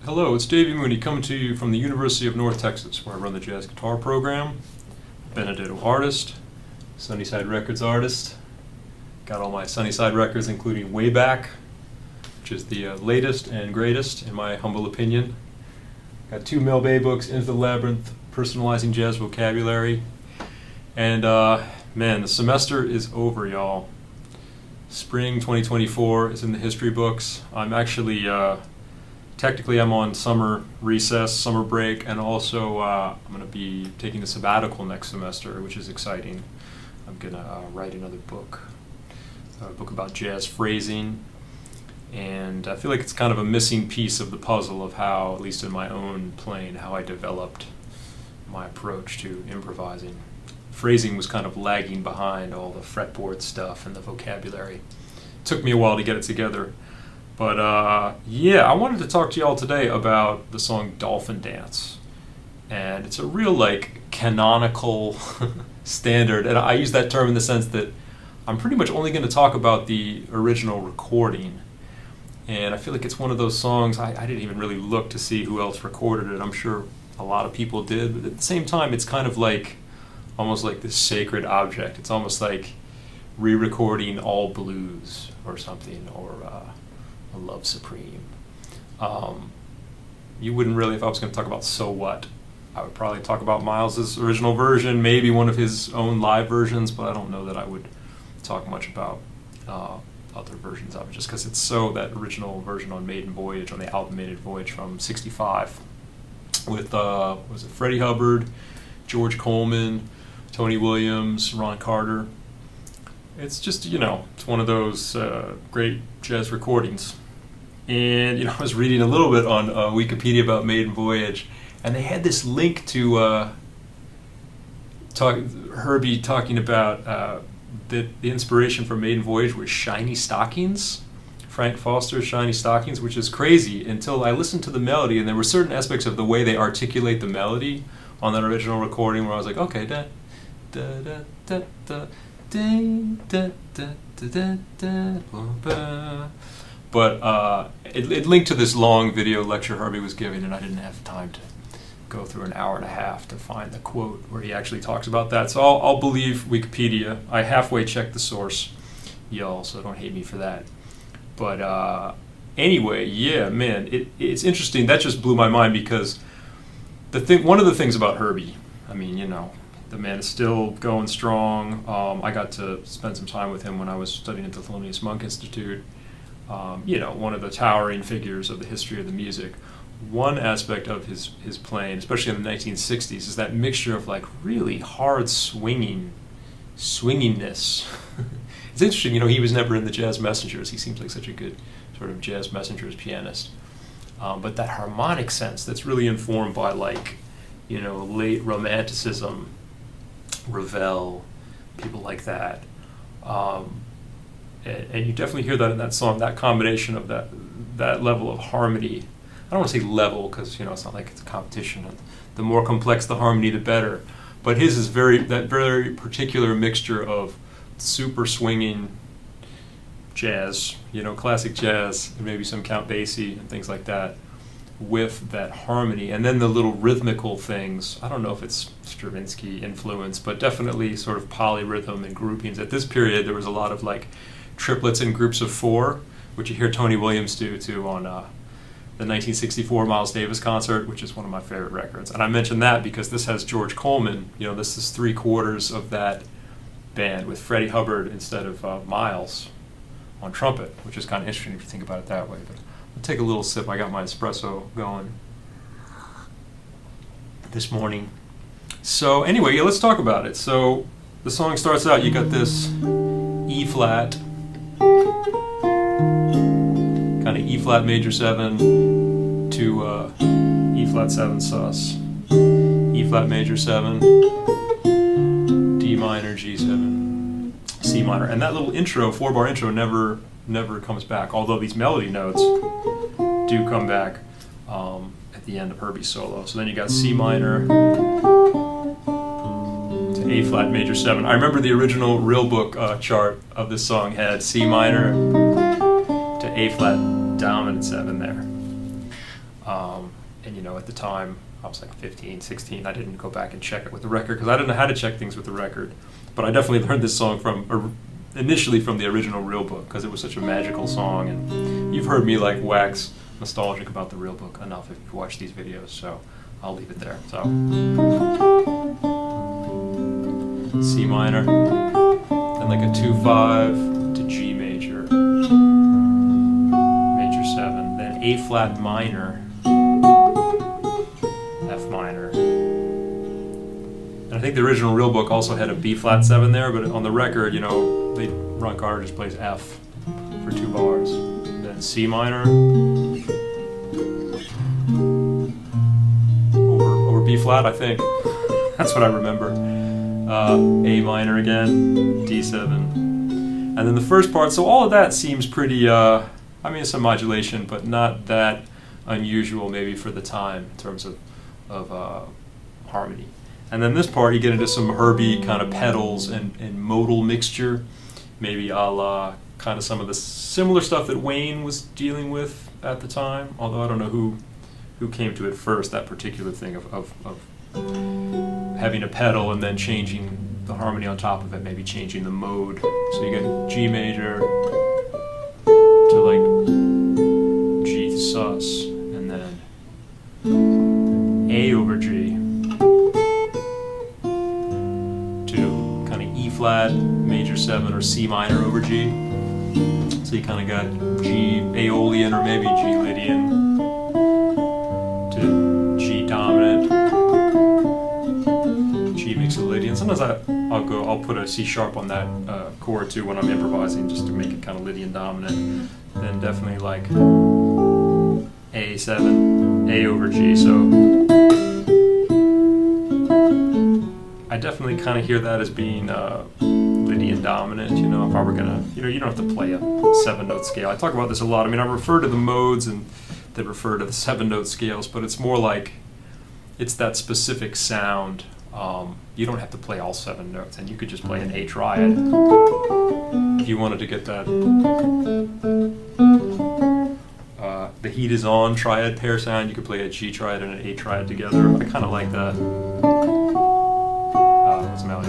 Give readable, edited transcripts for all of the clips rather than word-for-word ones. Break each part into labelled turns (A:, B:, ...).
A: Hello, it's Davy Mooney coming to you from the University of North Texas, where I run the jazz guitar program. Benedetto artist, Sunnyside Records artist. Got all my Sunnyside records, including Way Back, which is the latest and greatest, in my humble opinion. Got 2 Mel Bay books, Into the Labyrinth, Personalizing Jazz Vocabulary. And man, the semester is over, y'all. Spring 2024 is in the history books. I'm actually technically, I'm on summer recess, summer break, and also I'm going to be taking a sabbatical next semester, which is exciting. I'm going to write another book, a book about jazz phrasing, and I feel like it's kind of a missing piece of the puzzle of how, at least in my own playing, how I developed my approach to improvising. Phrasing was kind of lagging behind all the fretboard stuff and the vocabulary. It took me a while to get it together. But yeah, I wanted to talk to y'all today about the song Dolphin Dance. And it's a real canonical standard. And I use that term in the sense that I'm pretty much only going to talk about the original recording. And I feel like it's one of those songs, I didn't even really look to see who else recorded it. I'm sure a lot of people did. But at the same time, it's kind of almost like this sacred object. It's almost like re-recording All Blues or something, or Love Supreme. You wouldn't really, if I was going to talk about So What, I would probably talk about Miles's original version, maybe one of his own live versions, but I don't know that I would talk much about other versions of it, just because it's that original version on Maiden Voyage, on the album Maiden Voyage from '65, with was it Freddie Hubbard, George Coleman, Tony Williams, Ron Carter. It's just, it's one of those great jazz recordings. And, I was reading a little bit on Wikipedia about Maiden Voyage, and they had this link to Herbie talking about the inspiration for Maiden Voyage was Shiny Stockings, Frank Foster's Shiny Stockings, which is crazy until I listened to the melody, and there were certain aspects of the way they articulate the melody on that original recording where I was like, okay, da da da da da da da da da da. But it linked to this long video lecture Herbie was giving, and I didn't have time to go through an hour and a half to find the quote where he actually talks about that. So I'll believe Wikipedia. I halfway checked the source, y'all, so don't hate me for that. But anyway, yeah, man, it's interesting. That just blew my mind because one of the things about Herbie, I mean, the man is still going strong. I got to spend some time with him when I was studying at the Thelonious Monk Institute. One of the towering figures of the history of the music. One aspect of his playing, especially in the 1960s, is that mixture of really hard swinginess. It's interesting, he was never in the Jazz Messengers. He seems like such a good sort of Jazz Messengers pianist. But that harmonic sense that's really informed by late Romanticism, Ravel, people like that. And you definitely hear that in that song, that combination of that level of harmony. I don't want to say level because it's not like it's a competition. The more complex the harmony, the better. But his is that very particular mixture of super swinging jazz, classic jazz, and maybe some Count Basie and things like that, with that harmony, and then the little rhythmical things. I don't know if it's Stravinsky influence, but definitely sort of polyrhythm and groupings. At this period, there was a lot of triplets in groups of 4, which you hear Tony Williams do too on the 1964 Miles Davis concert, which is one of my favorite records. And I mention that because this has George Coleman. This is 3/4 of that band with Freddie Hubbard instead of Miles on trumpet, which is kind of interesting if you think about it that way. But I'll take a little sip. I got my espresso going this morning. So anyway, let's talk about it. So the song starts out, you got this E flat, kind of E flat major 7 to E flat 7 sus, E flat major 7, D minor, G7, C minor, and that little intro, 4-bar intro, never comes back. Although these melody notes do come back at the end of Herbie's solo. So then you got C minor to A flat major 7. I remember the original real book chart of this song had C minor to A flat dominant 7 there. And you know, at the time, I was like 15, 16. I didn't go back and check it with the record because I didn't know how to check things with the record. But I definitely learned this song initially from the original Real Book because it was such a magical song. And you've heard me like wax nostalgic about the Real Book enough if you've watched these videos, so I'll leave it there. So C minor, then like a 2-5 to G major, major 7, then A flat minor, F minor. And I think the original Real Book also had a B flat 7 there, but on the record, you know, Ron Carter just plays F for 2 bars. Then C minor, over B flat, I think. That's what I remember. A minor again, D7. And then the first part, so all of that seems pretty, I mean, it's some modulation, but not that unusual maybe for the time in terms of harmony. And then this part, you get into some Herbie kind of pedals and modal mixture, maybe a la kind of some of the similar stuff that Wayne was dealing with at the time, although I don't know who came to it first, that particular thing of having a pedal and then changing the harmony on top of it, maybe changing the mode. So you get G major to like G sus, and then A over G to kind of E flat, major 7, or C minor over G. So you kind of got G Aeolian or maybe G Lydian to G dominant, G Mixolydian. Sometimes I'll put a C sharp on that chord too when I'm improvising, just to make it kind of Lydian dominant. Then definitely like A7, A over G. So I definitely kind of hear that as being Lydian dominant. You know, if I were gonna, you know, you don't have to play a 7-note scale. I talk about this a lot. I mean, I refer to the modes and that refer to the 7-note scales, but it's more like it's that specific sound. You don't have to play all 7 notes, and you could just play an A triad if you wanted to get that. The Heat Is On triad pair sound. You could play a G triad and an A triad together. I kind of like that. What's the melody?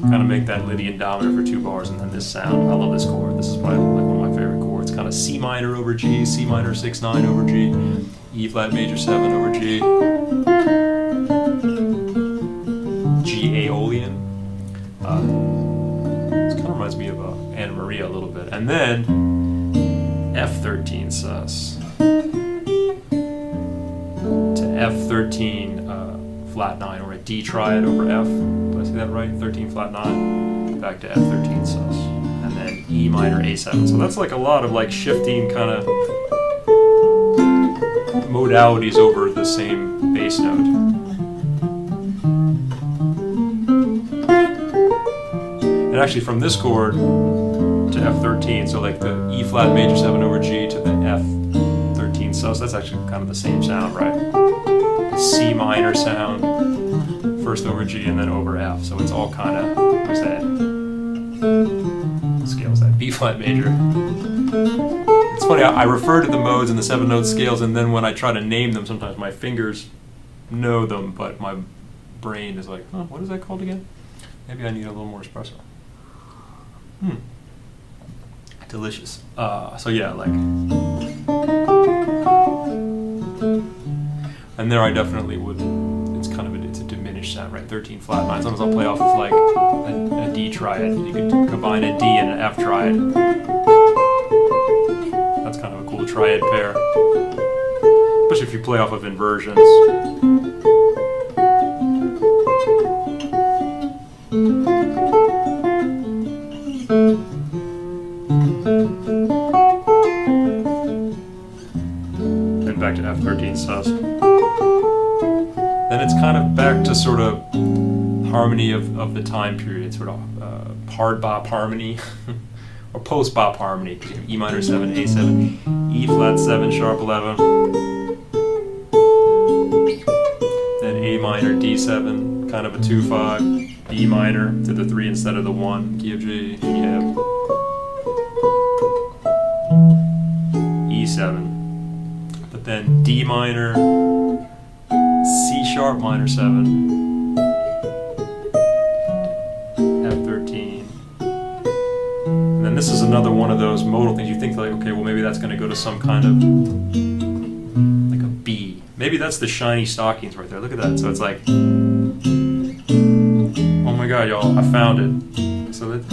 A: Kind of make that Lydian dominant for 2 bars, and then this sound. I love this chord. This is probably like one of my favorite chords. Kind of C minor over G, C minor 6/9 over G, E flat major 7 over G, G Aeolian. This kind of reminds me of Anna Maria a little bit. And then F13 sus to F13 flat 9, or a D triad over F. Did I say that right? 13 flat 9, back to F13 sus, and then E minor A7. So that's like a lot of like shifting kind of modalities over the same bass note. And actually from this chord to F13, so like the E flat major 7 over G to the F13 sus, that's actually kind of the same sound, right? C minor sound, first over G and then over F. So it's all kind of, what's that? What scale is that? B flat major. It's funny, I refer to the modes and the 7-note scales, and then when I try to name them, sometimes my fingers know them, but my brain is like, what is that called again? Maybe I need a little more espresso. Delicious. So yeah, like, and there I definitely would, it's kind of it's a diminished sound, right? 13 flat 9. Sometimes I'll play off of like a D triad. You could combine a D and an F triad. That's kind of a cool triad pair. Especially if you play off of inversions. Then back to F13 sus. Then it's kind of back to sort of harmony of the time period, sort of hard bop harmony, or post bop harmony. E minor 7, A7, E flat 7, sharp 11, then A minor D7, kind of a 2/5, B minor to the 3 instead of the 1, key of G, E F. 7, but then D minor, C sharp minor 7, F13, and then this is another one of those modal things. You think like, okay, well maybe that's going to go to some kind of like a B. Maybe that's the shiny stockings right there. Look at that. So it's like, oh my God, y'all, I found it. So that.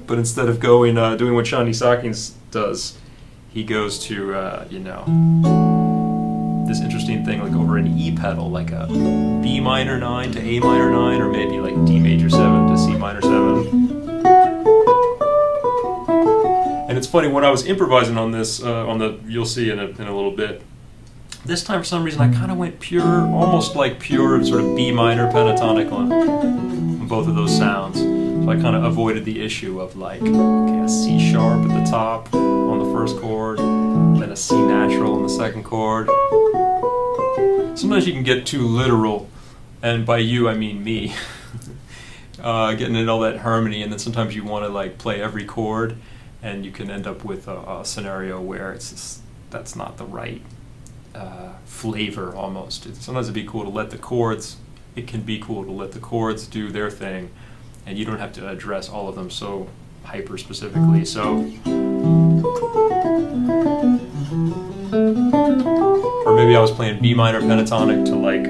A: But instead of going doing what Shiny Stockings does, he goes to this interesting thing like over an E pedal, like a B minor 9 to A minor 9, or maybe like D major 7 to C minor 7. And it's funny, when I was improvising on this, you'll see in a little bit. This time, for some reason, I kind of went pure, almost like pure sort of B minor pentatonic on both of those sounds. So I kind of avoided the issue of like, okay, a C sharp at the top on the first chord, then a C natural on the second chord. Sometimes you can get too literal, and by you I mean me, getting into all that harmony, and then sometimes you want to like play every chord, and you can end up with a scenario where it's just, that's not the right flavor almost. Sometimes it'd be cool to let the chords, it can be cool to let the chords do their thing, and you don't have to address all of them so hyper specifically. So, or maybe I was playing B minor pentatonic to like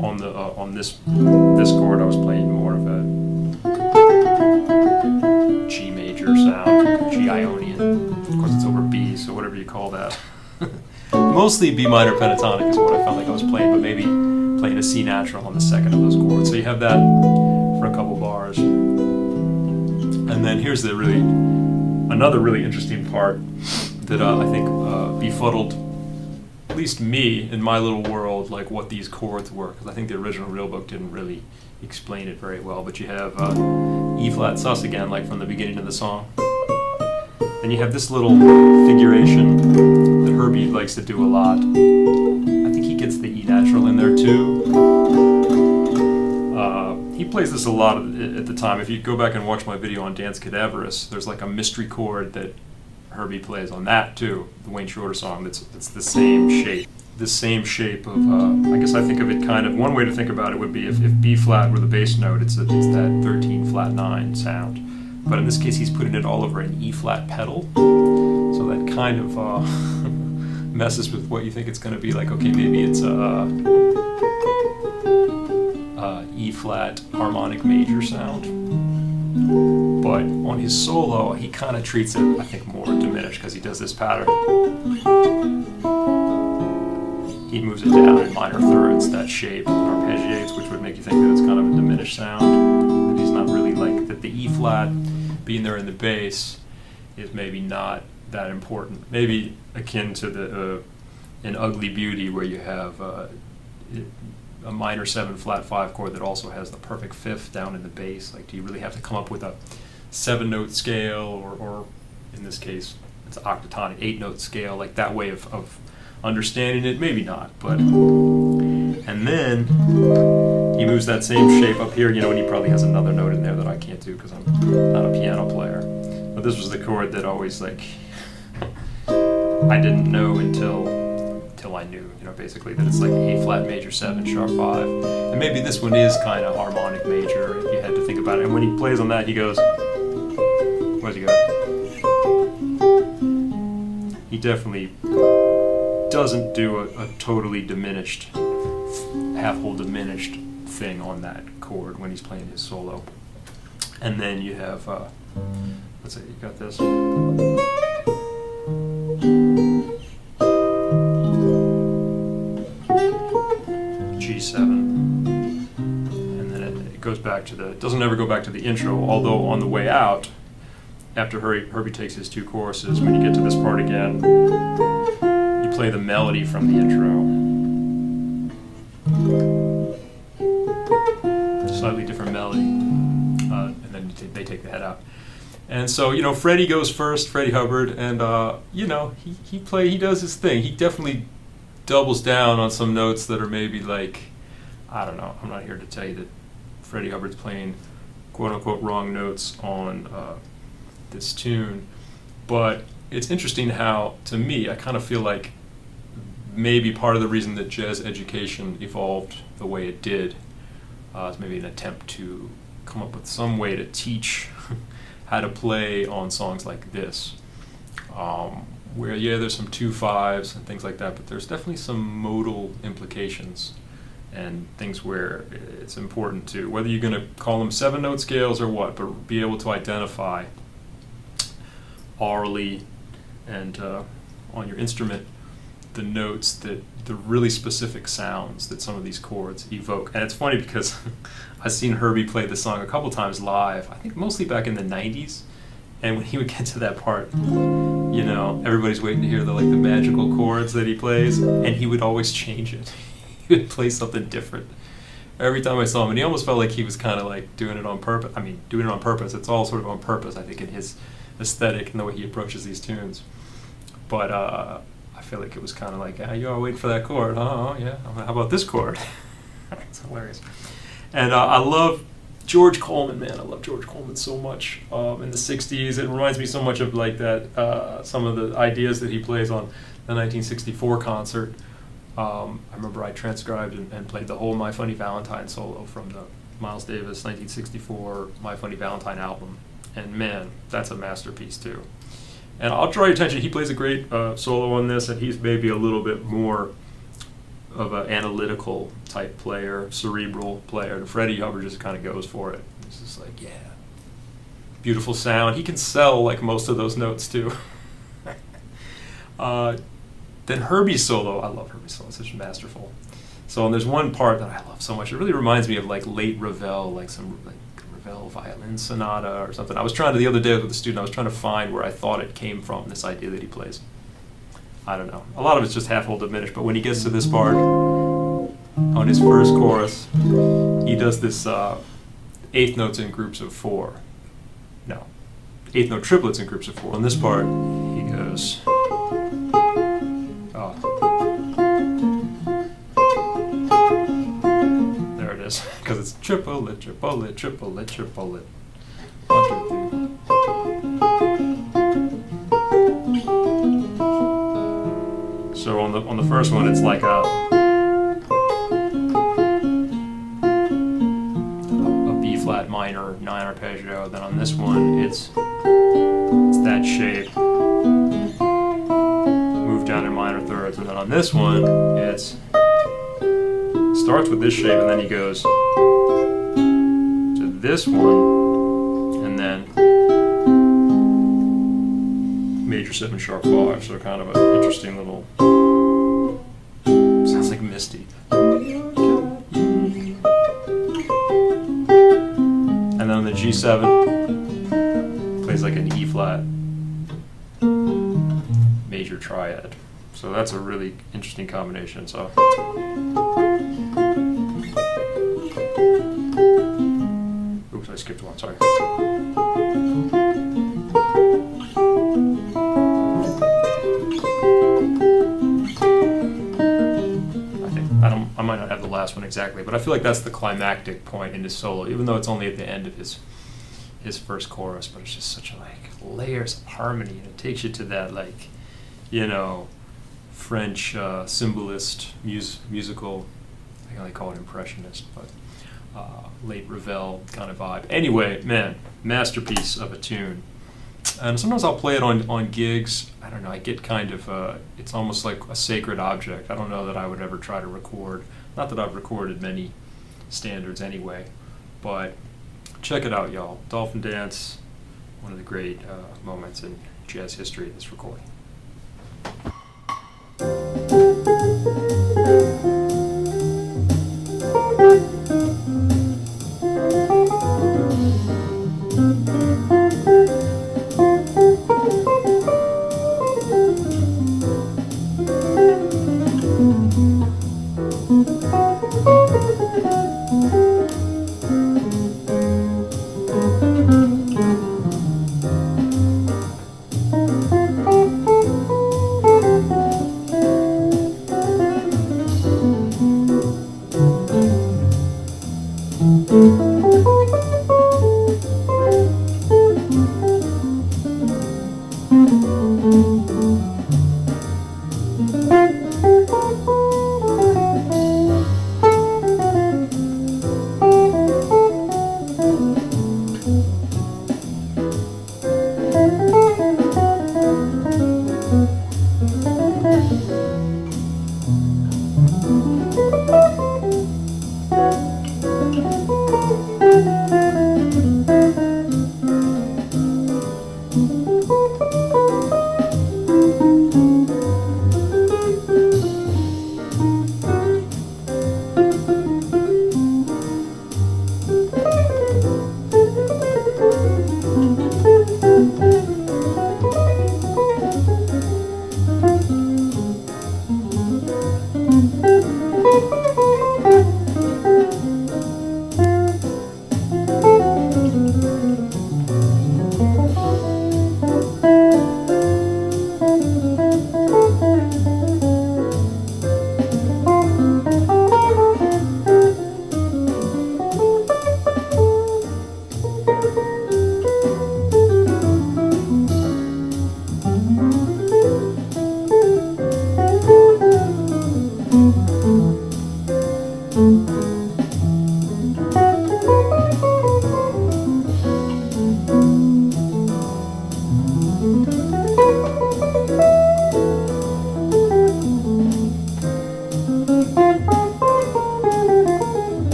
A: on this chord I was playing more of a G major sound, G Ionian. Of course it's over B, so whatever you call that. Mostly B minor pentatonic is what I felt like I was playing, but maybe playing a C natural on the second of those chords. So you have that for a couple bars. And then here's another really interesting part that I think befuddled at least me in my little world, like what these chords were, because I think the original real book didn't really explain it very well. But you have E flat sus again, like from the beginning of the song. And you have this little figuration that Herbie likes to do a lot. I think he gets the E natural in there too. He plays this a lot at the time. If you go back and watch my video on Dance Cadaverous, there's like a mystery chord that Herbie plays on that too, the Wayne Shorter song. It's the same shape. This same shape of, I guess I think of it kind of, one way to think about it would be if B flat were the bass note, it's that 13 flat 9 sound. But in this case, he's putting it all over an E flat pedal. So that kind of messes with what you think it's going to be like. Okay, maybe it's E flat harmonic major sound. But on his solo, he kind of treats it, I think, more diminished, because he does this pattern. He moves it down in minor thirds, that shape, and arpeggiates, which would make you think that it's kind of a diminished sound. That he's not really like, that the E flat being there in the bass is maybe not that important. Maybe akin to an Ugly Beauty, where you have a minor 7 flat 5 chord that also has the perfect fifth down in the bass. Like, do you really have to come up with a 7-note scale, or in this case, it's an octatonic 8-note scale, like that way of understanding it? Maybe not, but. And then he moves that same shape up here, and he probably has another note in there that I can't do because I'm not a piano player. But this was the chord that always, like, I didn't know until I knew, basically, that it's like A flat major 7 sharp 5. And maybe this one is kind of harmonic major, if you had to think about it. And when he plays on that, he goes, where's he go? He definitely doesn't do a totally diminished, half-whole diminished thing on that chord when he's playing his solo. And then you have, let's see, you got this. G7. And then it goes back to it doesn't ever go back to the intro, although on the way out, after Herbie takes his 2 choruses, when you get to this part again, you play the melody from the intro. Slightly different melody, and then they take the head out. And so, Freddie goes first, Freddie Hubbard, and he does his thing. He definitely doubles down on some notes that are maybe like, I don't know, I'm not here to tell you that Freddie Hubbard's playing quote-unquote wrong notes on this tune. But it's interesting how, to me, I kind of feel like maybe part of the reason that jazz education evolved the way it did is maybe an attempt to come up with some way to teach how to play on songs like this, where, yeah, there's some 2/5s and things like that, but there's definitely some modal implications and things where it's important to, whether you're going to call them 7-note scales or what, but be able to identify orally and on your instrument the notes, that the really specific sounds that some of these chords evoke. And it's funny because I've seen Herbie play this song a couple times live, I think mostly back in the 90s, and when he would get to that part, you know, everybody's waiting to hear the magical chords that he plays, and he would always change it. He would play something different every time I saw him, and he almost felt like he was kind of like doing it on purpose. I mean, doing it on purpose, it's all sort of on purpose, I think, in his aesthetic and the way he approaches these tunes. But I feel like it was kind of like, you are waiting for that chord. Oh, yeah, how about this chord? It's hilarious. And I love George Coleman, man. I love George Coleman so much. In the 60s, it reminds me so much of like that, some of the ideas that he plays on the 1964 concert. I remember I transcribed and played the whole My Funny Valentine solo from the Miles Davis 1964 My Funny Valentine album. And man, that's a masterpiece too. And I'll draw your attention, he plays a great solo on this, and he's maybe a little bit more of an analytical type player, cerebral player. And Freddie Hubbard just kind of goes for it. He's just like, yeah, beautiful sound. He can sell like most of those notes too. Then Herbie's solo, I love Herbie's solo, it's such masterful. So, and there's one part that I love so much. It really reminds me of like late Ravel, like some like Ravel violin sonata or something. I was trying to, the other day with a student, I was trying to find where I thought it came from, this idea that he plays. I don't know. A lot of it's just half whole diminished, but when he gets to this part on his first chorus, he does this eighth notes in groups of 4. No, eighth note triplets in groups of 4. On this part, he goes, there it is, because it's triplet, triplet, triplet, triplet. 1, 2, 3. So on the first one, it's like a B flat minor 9 arpeggio. Then on this one, it's that shape, move down in minor thirds, and then on this one, it's starts with this shape, and then he goes to this one, and then major 7 sharp 5. So kind of an interesting little, sounds like Misty. And then on the G7, plays like an E flat major triad. So that's a really interesting combination. So oops, I skipped one, sorry. I might not have the last one exactly, but I feel like that's the climactic point in his solo, even though it's only at the end of his first chorus, but it's just such a like layers of harmony, and it takes you to that like, you know, French symbolist musical, I can only call it impressionist, but late Ravel kind of vibe. Anyway, man, masterpiece of a tune. And sometimes I'll play it on gigs. I don't know, I get kind of, it's almost like a sacred object. I don't know that I would ever try to record. Not that I've recorded many standards anyway, but check it out, y'all. Dolphin Dance, one of the great moments in jazz history, this recording.